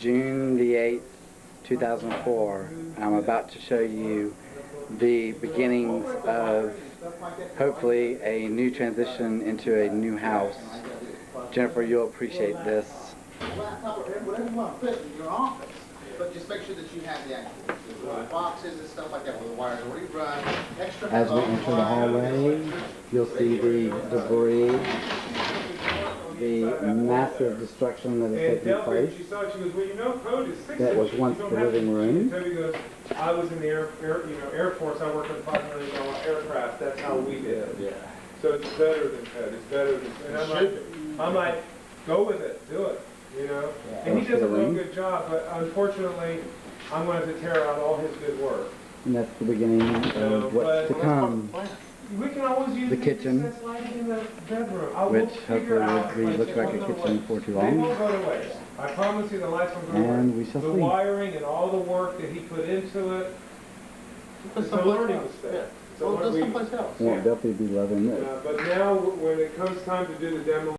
June the 8th, 2004. I'm about to show you the beginnings of hopefully a new transition into a new house. Jennifer, you'll appreciate this. Whatever you want to fit in your office, but just make sure that you have the actual boxes and stuff like that where the wires already run. Extra As we enter the hallway, you'll see the debris, the massive destruction that has taken place. That was once the living room. I was in the Air Force. I worked on $5 million aircraft. That's how we did it. Yeah. So it's better than code. It's better than. And I'm like, go with it, do it. You know. Yeah. And he does a real good job, but unfortunately, I'm going to have to tear out all his good work. And that's the beginning of what's to come. We can always use the kitchen, that's lighting in the bedroom. which hopefully look like a kitchen before too long. They won't go to waste. I promise you the lights won't go to waste. And we shall see. The wiring and all the work that he put into it, it's a learning mistake. Well, someplace else. Won't definitely be loving this. But now when it comes time to do the demo,